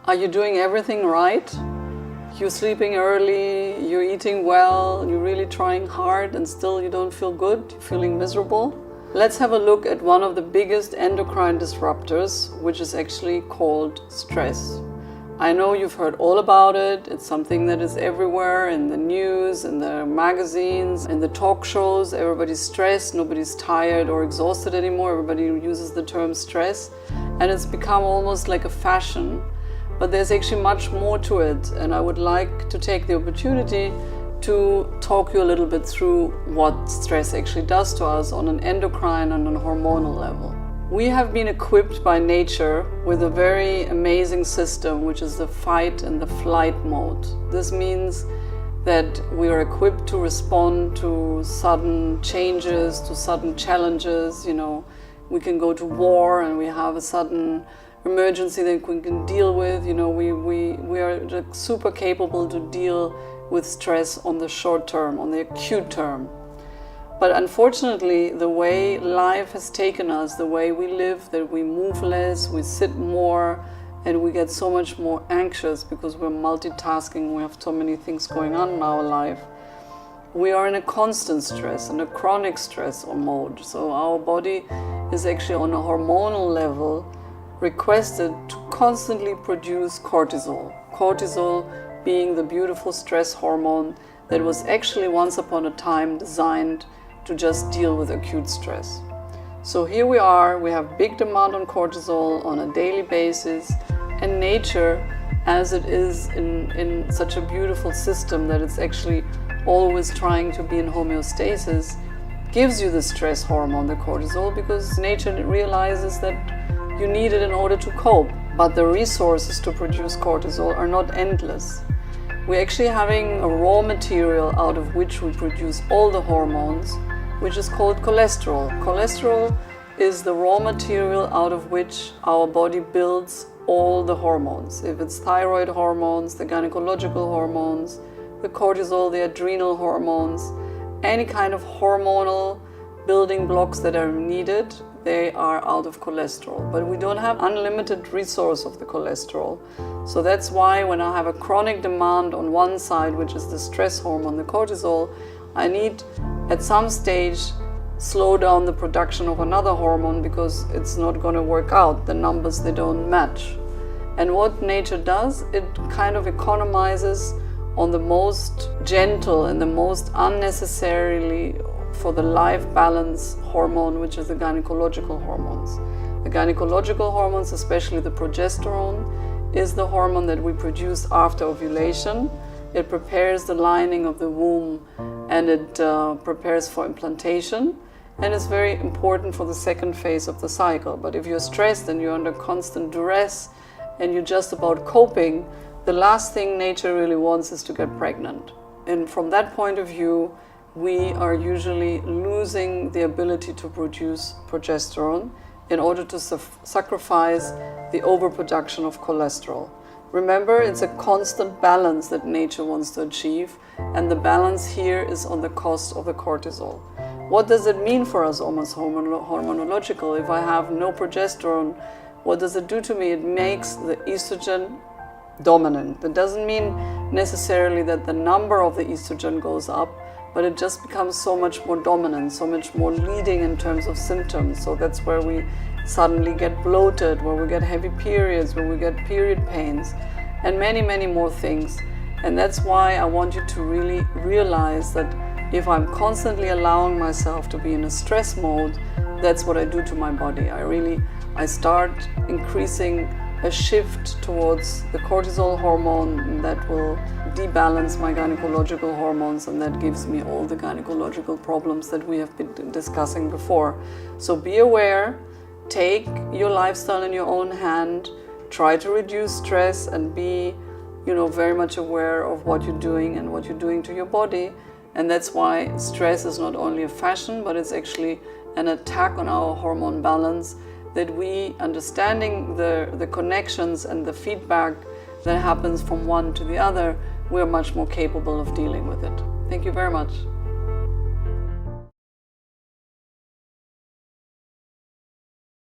Are you doing everything right? You're sleeping early, you're eating well, you're really trying hard and still you don't feel good, you're feeling miserable? Let's have a look at one of the biggest endocrine disruptors, which is actually called stress. I know you've heard all about it. It's something that is everywhere in the news, in the magazines, in the talk shows. Everybody's stressed, nobody's tired or exhausted anymore. Everybody uses the term stress, and it's become almost like a fashion. But there's actually much more to it, and I would like to take the opportunity to talk you a little bit through what stress actually does to us on an endocrine and a hormonal level. We have been equipped by nature with a very amazing system, which is the fight and the flight mode. This means that we are equipped to respond to sudden changes, to sudden challenges. We can go to war and we have a sudden emergency that we can deal with. We are super capable to deal with stress on the short term, on the acute term. But unfortunately, the way life has taken us, the way we live, that we move less, we sit more, and we get so much more anxious because we're multitasking, we have so many things going on in our life. We are in a constant stress, in a chronic stress mode. So our body is actually on a hormonal level requested to constantly produce cortisol. Cortisol being the beautiful stress hormone that was actually once upon a time designed to just deal with acute stress. So here we are, we have big demand on cortisol on a daily basis, and nature, as it is in such a beautiful system that it's actually always trying to be in homeostasis, gives you the stress hormone, the cortisol, because nature realizes that you need it in order to cope. But the resources to produce cortisol are not endless. We're actually having a raw material out of which we produce all the hormones, which is called cholesterol. Cholesterol is the raw material out of which our body builds all the hormones. If it's thyroid hormones, the gynecological hormones, the cortisol, the adrenal hormones, any kind of hormonal building blocks that are needed, they are out of cholesterol. But we don't have unlimited resource of the cholesterol. So that's why when I have a chronic demand on one side, which is the stress hormone, the cortisol, I need at some stage slow down the production of another hormone because it's not going to work out. The numbers, they don't match. And what nature does, it kind of economizes on the most gentle and the most unnecessarily for the life balance hormone, which is the gynecological hormones. The gynecological hormones, especially the progesterone, is the hormone that we produce after ovulation. It prepares the lining of the womb and it prepares for implantation, and it's very important for the second phase of the cycle. But if you're stressed and you're under constant duress and you're just about coping, the last thing nature really wants is to get pregnant. And from that point of view, we are usually losing the ability to produce progesterone in order to sacrifice the overproduction of cholesterol. Remember, it's a constant balance that nature wants to achieve, and the balance here is on the cost of the cortisol. What does it mean for us almost hormonological? If I have no progesterone, what does it do to me? It makes the estrogen dominant. That doesn't mean necessarily that the number of the estrogen goes up, but it just becomes so much more dominant, so much more leading in terms of symptoms. So that's where we suddenly get bloated, where we get heavy periods, where we get period pains, and many, many more things. And that's why I want you to really realize that if I'm constantly allowing myself to be in a stress mode, that's what I do to my body. I start increasing a shift towards the cortisol hormone that will debalance my gynecological hormones, and that gives me all the gynecological problems that we have been discussing before. So be aware, take your lifestyle in your own hand, try to reduce stress and be, very much aware of what you're doing and what you're doing to your body. And that's why stress is not only a fashion, but it's actually an attack on our hormone balance, that we, understanding the connections and the feedback that happens from one to the other, we're much more capable of dealing with it. Thank you very much.